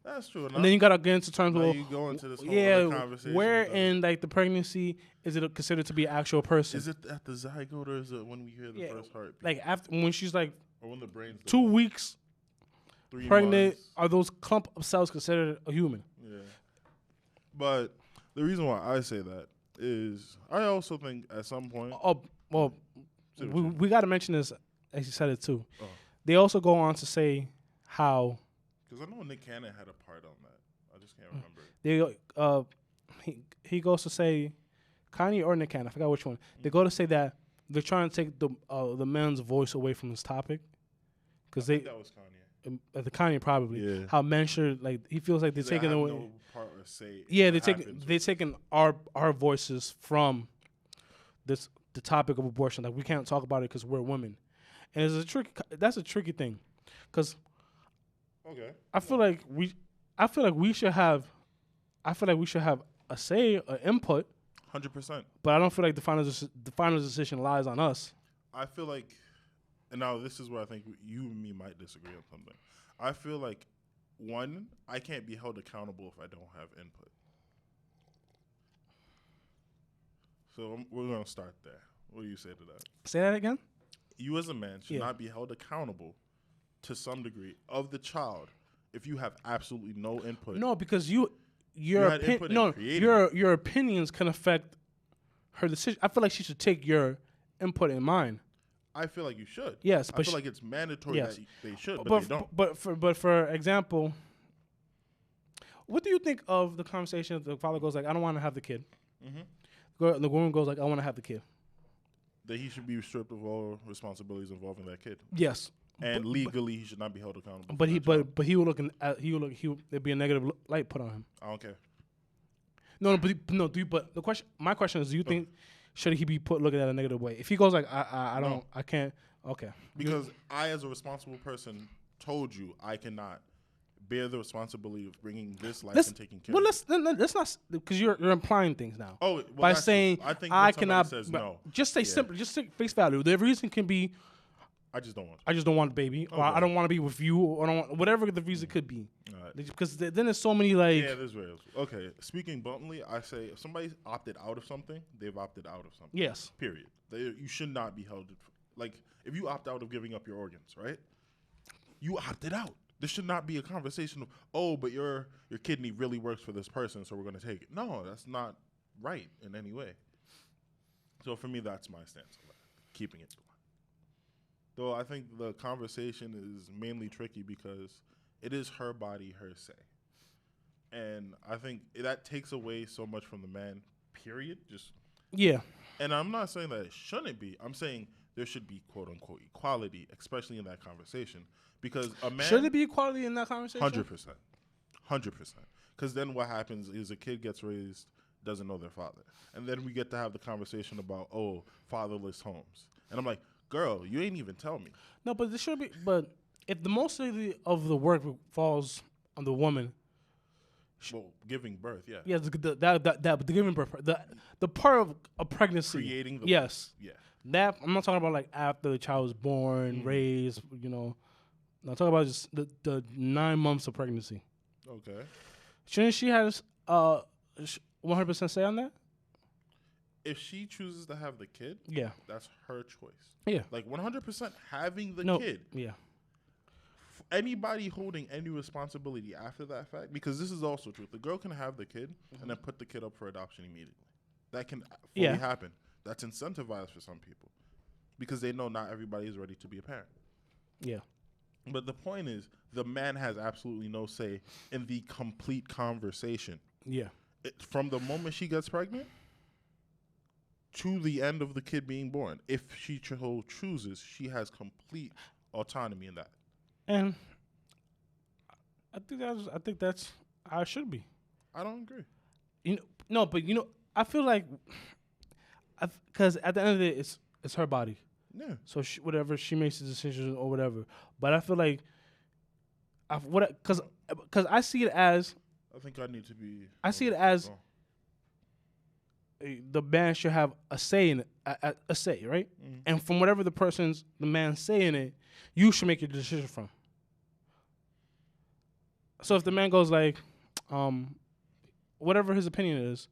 That's true. And then you got to get into terms of... you go into this whole other conversation. Where in, like, the pregnancy is it considered to be an actual person? Is it at the zygote or is it when we hear the first heartbeat? Like, after when she's, like... Or when the brain's... 2 weeks 3 pregnant, months. are those clump of cells considered a human? Yeah. But the reason why I say that is I also think at some point... we got to mention this, as you said it too. Oh. They also go on to say how... Because I know Nick Cannon had a part on that. I just can't remember. He goes to say, Kanye or Nick Cannon, I forgot which one. They go to say that they're trying to take the man's voice away from this topic. Because that was Kanye. The Kanye probably. Yeah. How men should, like, he feels like they're taking away... No part or say they're taking our voices from the topic of abortion. Like, we can't talk about it because we're women. And that's a tricky thing. Because... Okay. I feel like we should have a say, an input. 100%. But I don't feel like the final decision lies on us. I feel like, and now this is where I think you and me might disagree on something. I feel like, one, I can't be held accountable if I don't have input. So we're gonna start there. What do you say to that? Say that again. You as a man should not be held accountable to some degree of the child if you have absolutely no input. No, because your opinions can affect her decision. I feel like she should take your input in mind. I feel like you should. Yes, but I feel like it's mandatory that they should, but they don't. But for example, what do you think of the conversation if the father goes like, I don't want to have the kid? Mm-hmm. The woman goes like, I want to have the kid. That he should be stripped of all responsibilities involving that kid. Yes. And legally, he should not be held accountable. But he will there'd be a negative light put on him. I don't care. But my question is, do you think should he be looking at a negative way? If he goes like, I can't. Okay. Because I, as a responsible person, told you I cannot bear the responsibility of bringing this life and taking care. Well, let's not, because you're implying things now. Oh, well, by saying I cannot. Says no. Just say simple. Just say face value. The reason can be. I just don't want. I just don't want a baby, or I don't want to be with you, or I don't want, whatever the reason could be. Right. Because then there's so many like. Yeah, there's real. Okay, speaking bluntly, I say if somebody's opted out of something, they've opted out of something. Yes. Period. You should not be held. Like if you opt out of giving up your organs, right? You opted out. This should not be a conversation of, but your kidney really works for this person, so we're going to take it. No, that's not right in any way. So for me, that's my stance on that, keeping it. Though I think the conversation is mainly tricky because it is her body, her say. And I think that takes away so much from the man, period. And I'm not saying that it shouldn't be. I'm saying there should be, quote unquote, equality, especially in that conversation. Because a man... Should there be equality in that conversation? 100%. 100%. Because then what happens is a kid gets raised, doesn't know their father. And then we get to have the conversation about, fatherless homes. And I'm like, girl, you ain't even tell me. No, but there should be... But if the most of the work falls on the woman... Well, giving birth, yeah. Yeah, the giving birth, the part of a pregnancy. Creating the... Yes. Yeah. That, I'm not talking about like after the child was born, raised, I'm talking about just the 9 months of pregnancy. Okay. Shouldn't she have 100% say on that? If she chooses to have the kid, that's her choice. Yeah. Like 100% having the kid. Yeah. Anybody holding any responsibility after that fact, because this is also true. The girl can have the kid and then put the kid up for adoption immediately. That can fully happen. That's incentivized for some people because they know not everybody is ready to be a parent. Yeah. But the point is, the man has absolutely no say in the complete conversation. Yeah. From the moment she gets pregnant to the end of the kid being born. If she chooses, she has complete autonomy in that. And I think that's how it should be. I don't agree. But I feel like, because at the end of the day, it's her body. Yeah. So whatever she makes the decision or whatever. But I feel like, because I see it as. I think I need to be. I see it as the man should have a say in it, a say, right? Mm-hmm. And from whatever the man say in it, you should make your decision from. So if the man goes like, whatever his opinion is,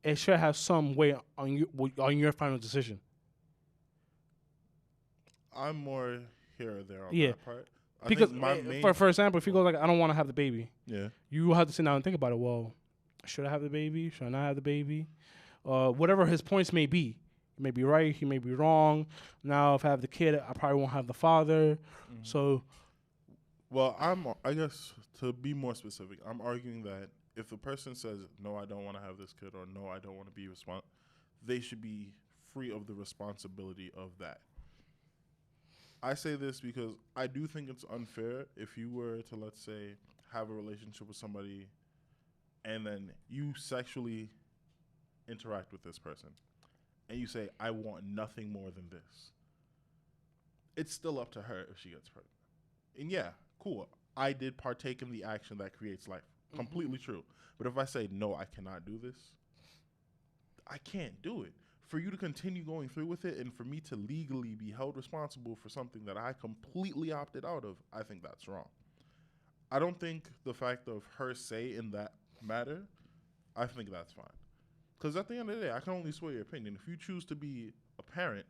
it should have some weight on your final decision. I'm more here or there on that part. Because for example, if he goes like, I don't want to have the baby, you will have to sit down and think about it. Well, should I have the baby? Should I not have the baby? Whatever his points may be. He may be right. He may be wrong. Now, if I have the kid, I probably won't have the father. Mm-hmm. So, well, I guess to be more specific, I'm arguing that if the person says, no, I don't want to have this kid, or no, I don't want to be responsible, they should be free of the responsibility of that. I say this because I do think it's unfair if you were to, let's say, have a relationship with somebody and then you sexually interact with this person and you say, I want nothing more than this. It's still up to her if she gets pregnant. And yeah, cool. I did partake in the action that creates life. Mm-hmm. Completely true. But if I say, no, I cannot do this, I can't do it. For you to continue going through with it and for me to legally be held responsible for something that I completely opted out of, I think that's wrong. I don't think the fact of her say in that matter, I think that's fine. Because at the end of the day, I can only sway your opinion. If you choose to be a parent,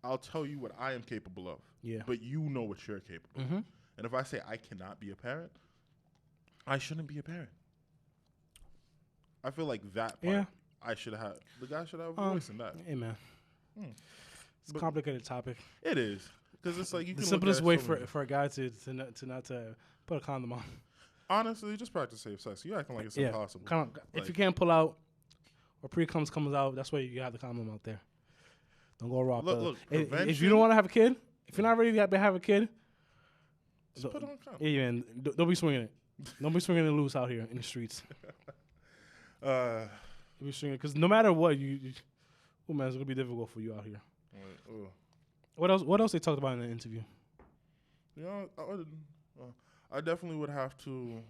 I'll tell you what I am capable of. Yeah. But you know what you're capable of. And if I say I cannot be a parent, I shouldn't be a parent. I feel like that part. Yeah. The guy should have a voice in that. Hey, man. It's a complicated topic. It is. Because it's like you the can simplest way for a guy to not put a condom on. Honestly, just practice safe sex. You're acting like it's impossible. If you can't pull out or pre-comes comes out, that's why you have the condom out there. Don't go raw. Look, if you don't want to have a kid, if you're not ready to have a kid, just put on a condom. Yeah, man. Don't be swinging it. Don't be swinging it loose out here in the streets. Because no matter what, man, it's gonna be difficult for you out here. What else they talked about in the interview? Yeah, I definitely would have to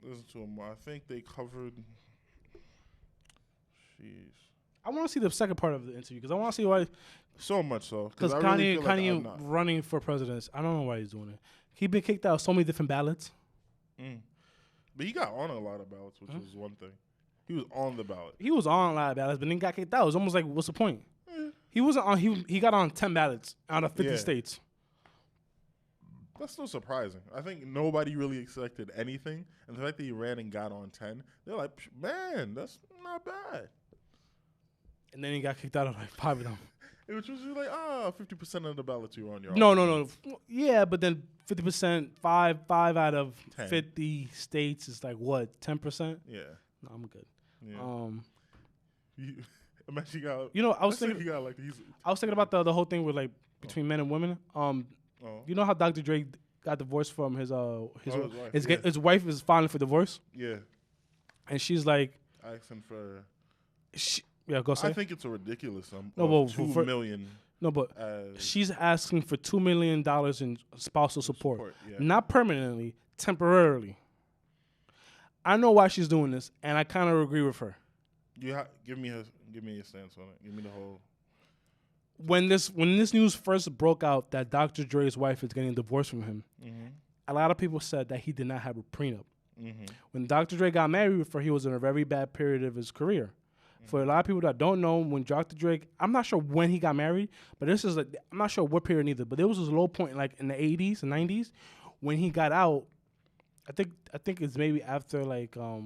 listen to them more. I think they covered. Jeez. I want to see the second part of the interview because I want to see why. So much so because Kanye running for president. I don't know why he's doing it. He's been kicked out of so many different ballots. But he got on a lot of ballots, which was one thing. He was on the ballot. He was on a lot of ballots, but then got kicked out. It was almost like, what's the point? He wasn't on. He got on 10 ballots out of 50 states. That's still surprising. I think nobody really expected anything, and the fact that he ran and got on 10, they're like, man, that's not bad. And then he got kicked out of like 5 of them. Which was like, 50% of the ballots you were on your own. No. Yeah, but then 50%, five out of 10. 50 states is like what, 10%? Yeah. No, I'm good. Yeah. Imagine you got. I was thinking. I was thinking about the whole thing with like between men and women. You know how Dr. Dre got divorced from his wife. His wife is filing for divorce. Yeah. And she's like asking for. Go say. I think it's a ridiculous sum. $2 million. No, but she's asking for $2 million in spousal support. Not permanently, temporarily. I know why she's doing this, and I kind of agree with her. Give me your stance on it. Give me the whole. When this news first broke out that Dr. Dre's wife is getting divorced from him, a lot of people said that he did not have a prenup. When Dr. Dre got married with her, he was in a very bad period of his career. For a lot of people that don't know, when Dr. Dre, I'm not sure when he got married, but this is like, I'm not sure what period either, but there was this low point like in the 80s and 90s when he got out. I think it's maybe after like Session.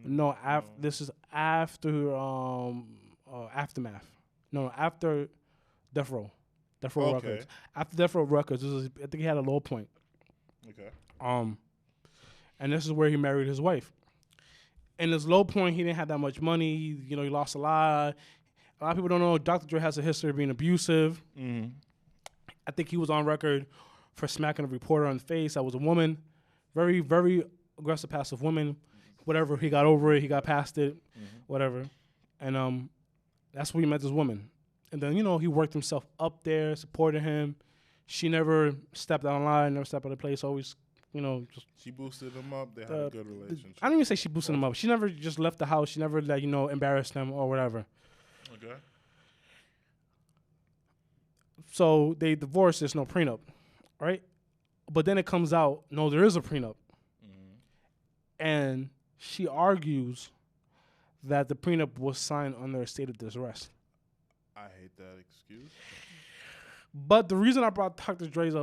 No, this is after Aftermath. No, after Death Row. Death Row Okay. Records. After Death Row Records, I think he had a low point. Okay. And this is where he married his wife. In his low point, he didn't have that much money. He lost a lot. A lot of people don't know Dr. Dre has a history of being abusive. Mm-hmm. I think he was on record for smacking a reporter on the face. That was a woman. Very, very aggressive, passive woman. Whatever, he got over it. He got past it. Whatever. And that's where he met this woman. And then, he worked himself up there, supported him. She never stepped out of line, never stepped out of place, always, just... She boosted him up. They had a good relationship. I don't even say she boosted him up. She never just left the house. She never, embarrassed him or whatever. Okay. So they divorced. There's no prenup, right? But then it comes out, no, there is a prenup. And she argues that the prenup was signed under a state of duress. I hate that excuse. But the reason I brought Dr. Dre's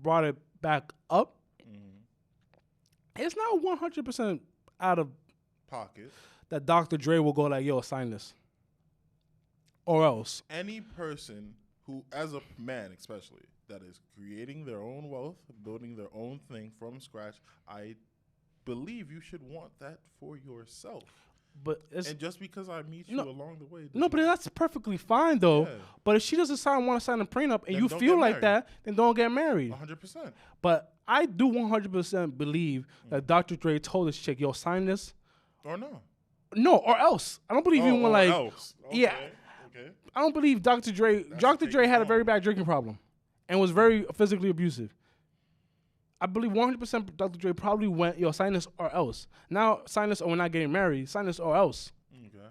brought it back up, it's not 100% out of pocket that Dr. Dre will go like, yo, sign this. Or else. Any person who, as a man especially, that is creating their own wealth, building their own thing from scratch, I believe you should want that for yourself. And just because I meet you along the way. No, but that's perfectly fine, though. Yeah. But if she doesn't want to sign a prenup and you feel like that, then don't get married. 100%. But I do 100% believe that Dr. Dre told this chick, yo, sign this. Or no. No, or else. I don't believe even when else. Okay. Yeah. Okay. I don't believe Dr. Dre. Dr. Dre had a very bad drinking problem and was very physically abusive. I believe 100% Dr. Dre probably went, yo, sign this or else. Now, sign this or we're not getting married. Sign this or else. Okay.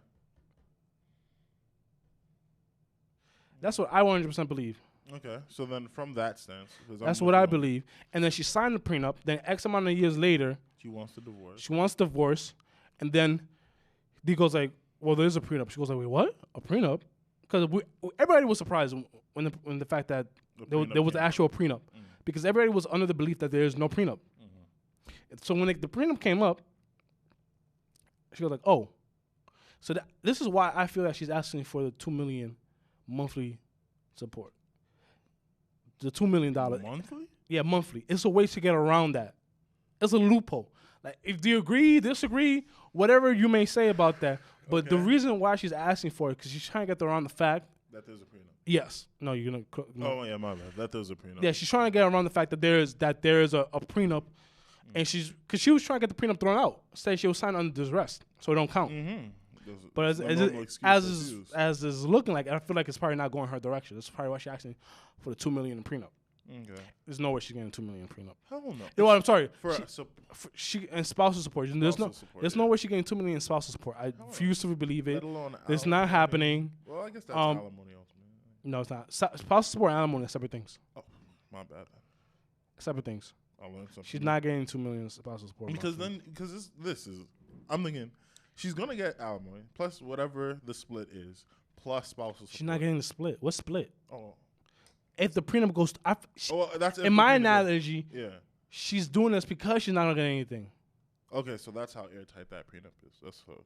That's what I 100% believe. Okay. So then from that stance. That's what I believe. And then she signed the prenup. Then X amount of years later. She wants to divorce. She wants divorce. And then he goes like, well, there's a prenup. She goes like, wait, what? A prenup? Because everybody was surprised when the fact that there was an actual prenup. Because everybody was under the belief that there is no prenup. So when the prenup came up, she was like, oh. So this is why I feel that she's asking for the $2 million monthly support. The $2 million. Monthly? Yeah, monthly. It's a way to get around that. It's a loophole. Like, if you agree, disagree, whatever you may say about that. But the reason why she's asking for it, because she's trying to get around the fact that there's a prenup. Yes. No, you're gonna. No. Oh yeah, my bad. That there's a prenup. Yeah, she's trying to get around the fact that there is a prenup, and because she was trying to get the prenup thrown out. Say she was signed under duress, so it don't count. But as is looking like, I feel like it's probably not going her direction. That's probably why she's asking for the $2 million in prenup. Okay. There's no way she's getting $2 million in prenup. Hell no. You know what? I'm sorry. She and spousal support. There's no way she's getting $2 million in spousal support. I refuse to believe it. It's not happening. Well, I guess that's alimony ultimately. No, it's not. Spousal support and alimony are separate things. Oh, my bad. Separate things. I'll learn something. She's not getting $2 million in spousal support. Because this is, I'm thinking, she's gonna get alimony plus whatever the split is plus spousal support. She's not getting the split. What split? Oh. If the prenup goes, that's in my analogy. Yeah. She's doing this because she's not gonna get anything. Okay, so that's how airtight that prenup is. That's okay.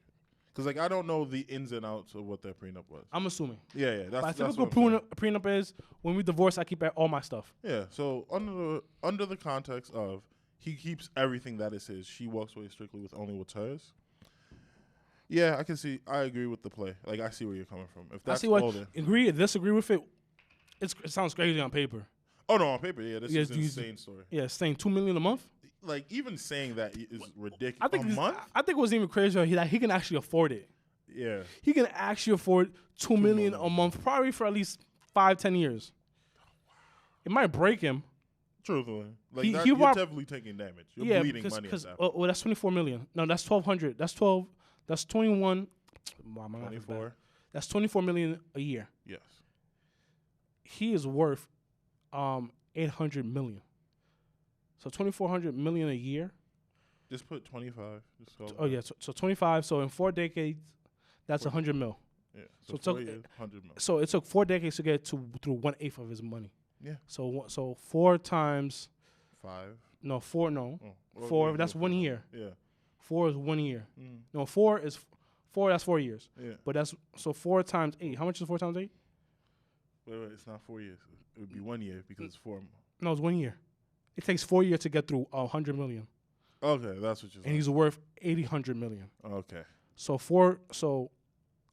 Because I don't know the ins and outs of what that prenup was. I'm assuming. Yeah. That's typical prenup is when we divorce, I keep all my stuff. Yeah. So under the context of he keeps everything that is his, she walks away strictly with only what's hers. Yeah, I can see. I agree with the play. Like, I see where you're coming from. If that's agree or disagree with it, it sounds crazy on paper. Oh no, on paper, yeah, this is an insane story. Yeah, saying $2 million a month. Like, even saying that is ridiculous. I think it was even crazier that he can actually afford it. Yeah, he can actually afford $2 million a month, probably for at least 5-10 years. It might break him. Truthfully, like you're definitely taking damage. You're bleeding money. Well, that's $24 million. No, that's $1,200. That's 12. That's 21. 24. That's $24 million a year. Yes. He is worth $800 million. So $2,400 million a year. Just put 25. So 25. So in 4 decades, that's 100 mil. Yeah. So it took 100 mil. So it took 4 decades to get through 1/8 of his money. Yeah. So 4 times 5. No, 4. No, 4. That's 1 year. Yeah. 4 is 1 year. No, 4 That's 4 years. Yeah. But that's so 4 times 8. How much is 4 times 8? Wait, it's not 4 years. It would be 1 year because it's 4. No, it's 1 year. It takes 4 years to get through 100 million. Okay, that's what you're saying. And he's worth 800 million. Okay. So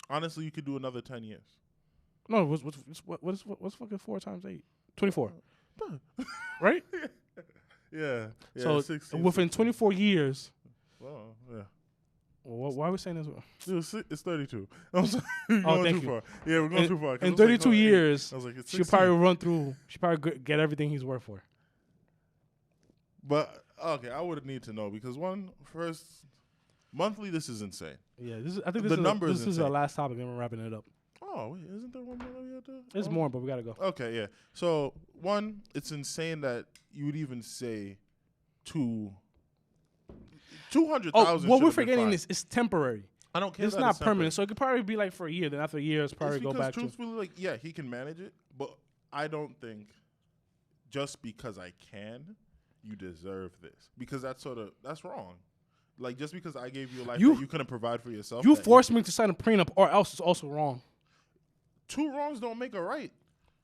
honestly, you could do another 10 years. No, what's fucking 4 times 8? 24. Right? Yeah. So 16, within 16. 24 years. Oh, yeah. Well, why are we saying this? It's 32. I'm sorry. We're going too far. Yeah, we're going too far. In 32 years, I was like, it's she'll probably run through. She'll probably get everything he's worth for. But okay, I would need to know because first monthly, this is insane. Yeah, I think this is our last topic, and we're wrapping it up. Oh, wait, isn't there one more that we have to? There's more, but we gotta go. Okay, yeah. So it's insane that you would even say 200,000. Oh, what we're forgetting is it's temporary. I don't care. It's not permanent, so it could probably be like for a year. Then after a year, it's probably go back to. Truthfully, like, yeah, he can manage it, but I don't think just because I can, you deserve this because that's wrong. Like just because I gave you a life that you couldn't provide for yourself, you forced me to sign a prenup, or else it's also wrong. 2 wrongs don't make a right,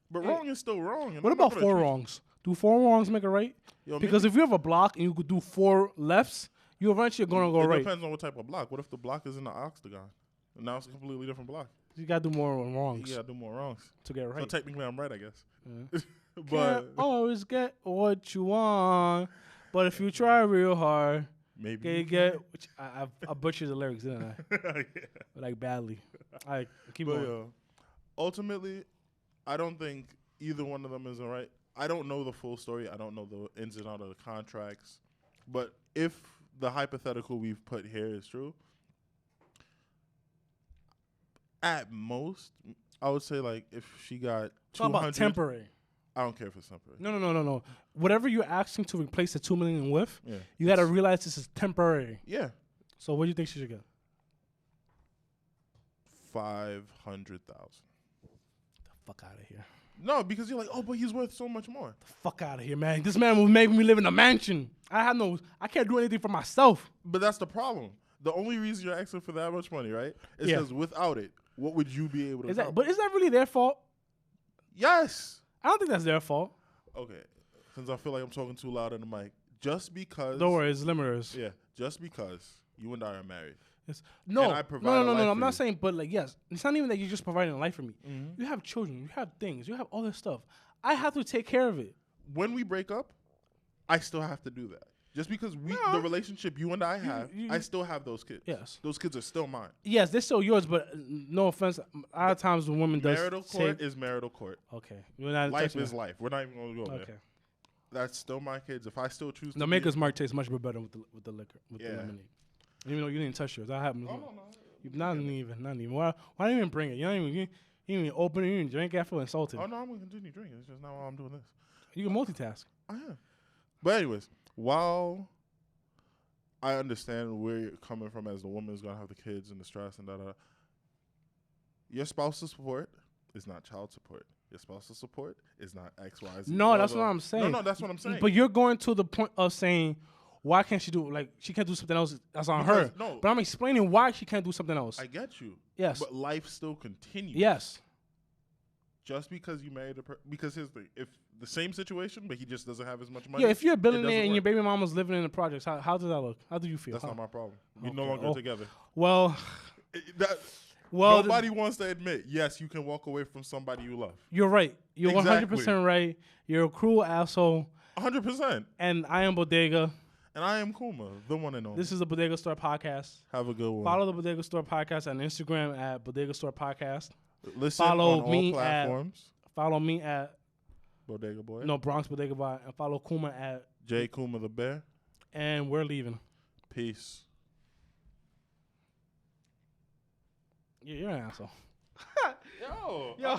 but wrong is still wrong. What about 4 wrongs? Do 4 wrongs make a right? Because if you have a block and you could do 4 lefts, you eventually are going to go right. It depends on what type of block. What if the block is in the octagon? And now it's a completely different block. You got to do more wrongs. You got to do more wrongs to get right. So technically I'm right, I guess. Yeah. But can't always get what you want. But if you try real hard, maybe you get. I butchered the lyrics, didn't I? Yeah. Like badly. All right, keep going. Ultimately, I don't think either one of them is all right. I don't know the full story. I don't know the ins and outs of the contracts. But if the hypothetical we've put here is true, at most, I would say like if she got 200. About temporary. I don't care if it's temporary. No. Whatever you're asking to replace the 2 million with, you got to realize this is temporary. Yeah. So what do you think she should get? 500,000. The fuck out of here. No, because you're like, oh, but he's worth so much more. The fuck out of here, man. This man will make me live in a mansion. I can't do anything for myself. But that's the problem. The only reason you're asking for that much money, right, is because without it, what would you be able to do? But is that really their fault? Yes. I don't think that's their fault. Okay. Since I feel like I'm talking too loud on the mic, just because. Don't worry, it's limiters. Yeah, just because you and I are married. No. I'm not saying, but like, yes, it's not even that you're just providing a life for me. Mm-hmm. You have children, you have things, you have all this stuff. I have to take care of it. When we break up, I still have to do that. Just because the relationship you and I have, I still have those kids. Yes. Those kids are still mine. Yes, they're still yours, but no offense, a lot of times the woman does. Marital court is marital court. Okay. Life is life. We're not even going to go there. That's still my kids. If I still choose to the Maker's Mark tastes much better with the liquor, with the lemonade. Even though you didn't touch yours. That happens. No. Not even. Why even bring it? You didn't even open it. You didn't drink it. I feel insulted. Oh, no, I'm going to continue drinking. It's just not while I'm doing this. You can multitask. I am. But anyways, while I understand where you're coming from as the woman's going to have the kids and the stress and da-da, your spousal support is not child support. Your spousal support is not X, Y, Z. No, that's what I'm saying. No, that's what I'm saying. But you're going to the point of saying, why can't she do it? Like, she can't do something else that's on her. No. But I'm explaining why she can't do something else. I get you. Yes. But life still continues. Yes. Just because you married because here's the thing. If the same situation, but he just doesn't have as much money. Yeah, if you're a billionaire and your baby mama's living in the projects, how does that look? How do you feel? That's not my problem. We're no longer together. Well, nobody wants to admit, yes, you can walk away from somebody you love. You're right. You're 100% right. You're a cruel asshole. 100%. And I am Bodega. And I am Kuma, the one and only. This is the Bodega Store Podcast. Have a good one. Follow the Bodega Store Podcast on Instagram at Bodega Store Podcast. Listen follow on me all platforms. Follow me at Bodega Boy. No, Bronx Bodega Boy. And follow Kuma at J Kuma the Bear. And we're leaving. Peace. You're an asshole. Yo.